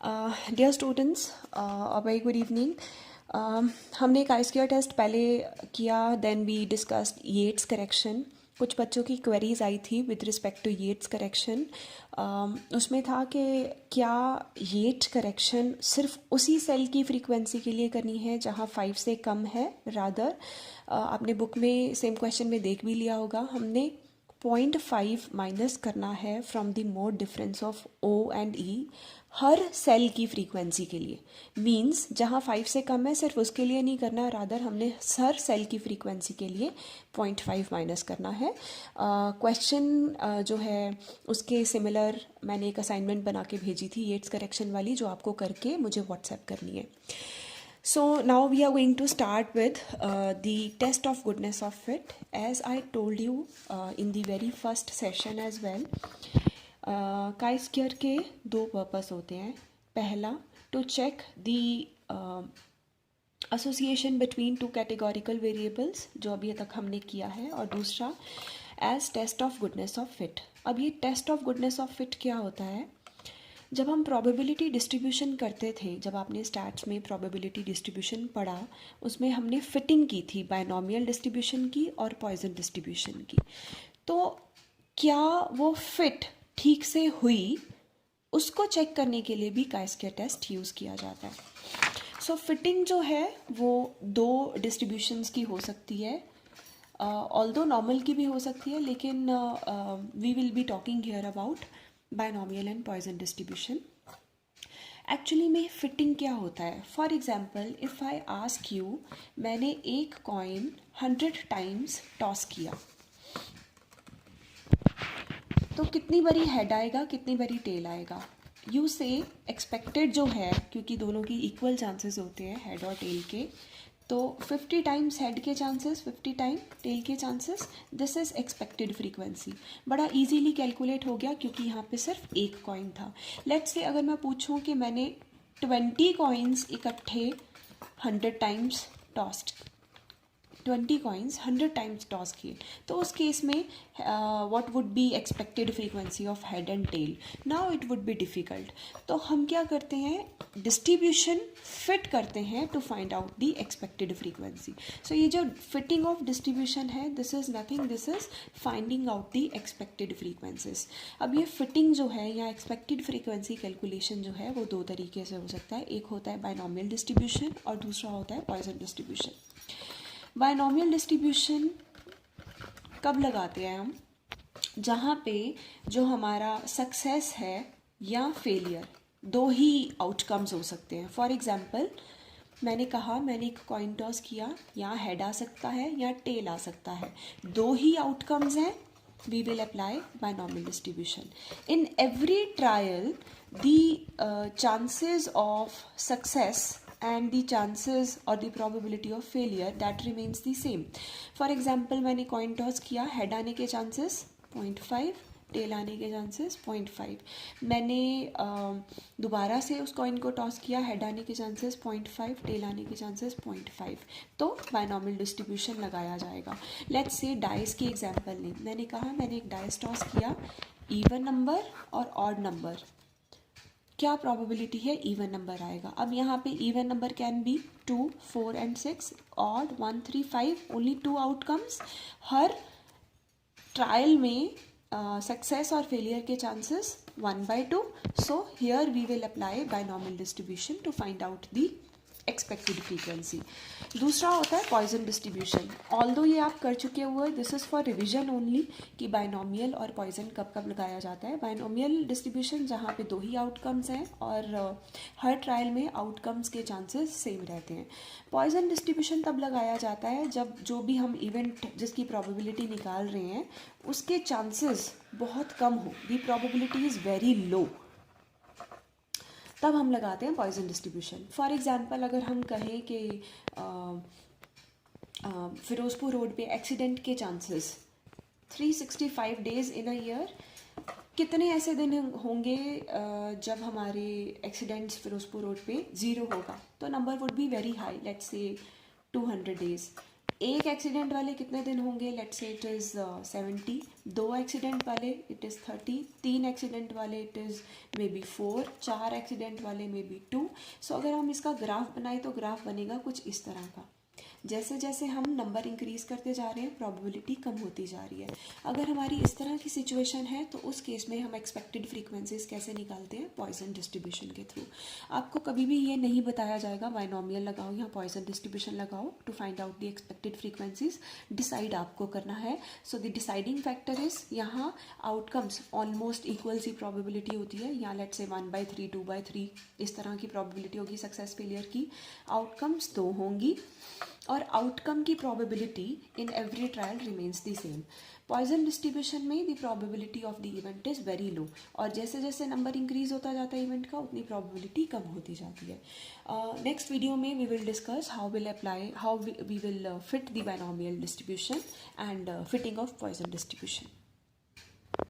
Dear students, very good evening. हमने एक आई टेस्ट पहले किया, then we discussed its correction. कुछ बच्चों की क्वेरीज आई थी with respect to its correction. उसमें था कि क्या येट करेक्शन सिर्फ उसी सेल की फ्रीक्वेंसी के लिए करनी है जहाँ 5 से कम है, रादर आपने बुक में सेम क्वेश्चन में देख भी लिया होगा, हमने 0.5 माइनस करना है from the mod difference of O and E हर सेल की फ्रीक्वेंसी के लिए। मींस जहाँ 5 से कम है सिर्फ उसके लिए नहीं करना, रादर हमने हर सेल की फ्रीक्वेंसी के लिए 0.5 माइनस करना है। क्वेश्चन जो है उसके सिमिलर मैंने एक असाइनमेंट बना के भेजी थी येट्स करेक्शन वाली, जो आपको करके मुझे व्हाट्सएप करनी है। So now we are going to start with the test of goodness of fit. As I told you in the very first session as well, chi square के दो पर्पस होते हैं। पहला, to check the association between two categorical variables, जो अभी तक हमने किया है, और दूसरा as test of goodness of fit. अब ये test of goodness of fit क्या होता है? जब हम प्रोबेबिलिटी डिस्ट्रीब्यूशन करते थे, जब आपने स्टैट्स में प्रोबेबिलिटी डिस्ट्रीब्यूशन पढ़ा, उसमें हमने फिटिंग की थी, बायनॉमियल डिस्ट्रीब्यूशन की और पॉइजन डिस्ट्रीब्यूशन की। तो क्या वो फिट ठीक से हुई, उसको चेक करने के लिए भी काई-स्क्वायर टेस्ट यूज़ किया जाता है। सो फिटिंग जो है वो दो डिस्ट्रीब्यूशंस की हो सकती है, ऑल्दो नॉर्मल की भी हो सकती है, लेकिन we will be talking here about binomial and Poisson distribution. Actually में फिटिंग क्या होता है? For example, if I ask you, मैंने एक कॉइन 100 टाइम्स टॉस किया, तो कितनी बारी हेड आएगा, कितनी बारी टेल आएगा? यू से एक्सपेक्टेड जो है, क्योंकि दोनों की इक्वल चांसेस होते हैं हेड और टेल के, तो 50 टाइम्स हेड के चांसेस, 50 टाइम टेल के chances, this is expected frequency. बड़ा इजीली कैलकुलेट हो गया क्योंकि यहाँ पे सिर्फ एक कॉइन था। लेट्स से अगर मैं पूछूँ कि मैंने 20 कॉइन्स इकट्ठे 100 times tossed, 20 coins 100 times toss किए, तो उस केस में what would be expected frequency of head and tail? Now it would be difficult. तो हम क्या करते हैं? डिस्ट्रीब्यूशन फिट करते हैं to find out the expected frequency. So ये जो फिटिंग ऑफ डिस्ट्रीब्यूशन है, this is nothing, this is finding out the expected frequencies. अब ये फिटिंग जो है या एक्सपेक्टेड फ्रीक्वेंसी कैलकुलेशन जो है वो दो तरीके से हो सकता है। एक होता है बायनॉमियल डिस्ट्रीब्यूशन और दूसरा होता है पॉइजन डिस्ट्रीब्यूशन। बायनॉमियल डिस्ट्रीब्यूशन कब लगाते हैं हम? जहाँ पे जो हमारा सक्सेस है या फेलियर, दो ही आउटकम्स हो सकते हैं। फॉर एग्जांपल, मैंने कहा मैंने एक कॉइन टॉस किया, या हेड आ सकता है या टेल आ सकता है, दो ही आउटकम्स हैं, we will apply binomial distribution. In every trial, the chances of success and the chances or the probability of failure, that remains the same. For example, मैंने coin toss किया, head आने के chances 0.5, tell आने के chances 0.5। मैंने दोबारा से उस कॉइन को टॉस किया, हेड आने के चांसेस 0.5, टेल आने के चांसेस 0.5, तो बायनॉमियल डिस्ट्रीब्यूशन लगाया जाएगा। लेट्स से डाइस की एग्जांपल लें। मैंने कहा मैंने एक डाइस टॉस किया, इवन नंबर और ऑड नंबर, क्या प्रोबेबिलिटी है इवन नंबर आएगा? अब यहाँ पे even number can be 2, 4 and 6, odd 1, 3, 5, only 2 outcomes. Her trial में सक्सेस और फेलियर के chances 1/2. So here we will apply binomial distribution to find out the expected frequency. दूसरा होता है पॉइजन डिस्ट्रीब्यूशन। ऑल्दो ये आप कर चुके हुए, this is for revision only कि बायनॉमियल और पॉइजन कब कब लगाया जाता है। बायनॉमियल डिस्ट्रीब्यूशन जहाँ पे दो ही आउटकम्स हैं और हर ट्रायल में आउटकम्स के चांसेस सेम रहते हैं। पॉइजन डिस्ट्रीब्यूशन तब लगाया जाता है जब जो भी हम इवेंट जिसकी प्रोबेबिलिटी निकाल रहे हैं उसके चांसेस बहुत कम हो, दी प्रोबेबिलिटी इज़ वेरी लो, तब हम लगाते हैं पॉइजन डिस्ट्रीब्यूशन। फॉर एग्जांपल, अगर हम कहें कि फिरोज़पुर रोड पे एक्सीडेंट के chances 365 days in a year, कितने ऐसे दिन होंगे जब हमारे एक्सीडेंट्स फिरोज़पुर रोड पे ज़ीरो होगा? तो number would be very high, let's say 200 days. एक एक्सीडेंट वाले कितने दिन होंगे, let's say it is 70, 2 accident वाले इट इज़ 30, 3 एक्सीडेंट वाले it is may be 4, 4 accident वाले मे बी 2। सो अगर हम इसका ग्राफ बनाए तो ग्राफ बनेगा कुछ इस तरह का। जैसे जैसे हम नंबर इंक्रीज़ करते जा रहे हैं प्रोबेबिलिटी कम होती जा रही है। अगर हमारी इस तरह की सिचुएशन है तो उस केस में हम एक्सपेक्टेड फ्रीक्वेंसीज कैसे निकालते हैं, पॉइसन डिस्ट्रीब्यूशन के थ्रू। आपको कभी भी ये नहीं बताया जाएगा बाइनोमियल लगाओ या पॉइसन डिस्ट्रीब्यूशन लगाओ to find out the expected frequencies, decide आपको करना है। So the deciding factor is यहाँ आउटकम्स ऑलमोस्ट इक्वल सी प्रोबेबिलिटी होती है, यहाँ लेट्स से 1/3 2/3 इस तरह की प्रोबेबिलिटी होगी सक्सेस फेलियर की। आउटकम्स 2 होंगी और आउटकम की probability in every trial remains the same. Poisson distribution में the probability of the event is very low, और जैसे जैसे नंबर इंक्रीज होता जाता है इवेंट का उतनी प्रोबेबिलिटी कम होती जाती है। नेक्स्ट वीडियो में we will discuss how we will fit the binomial distribution and fitting of Poisson distribution.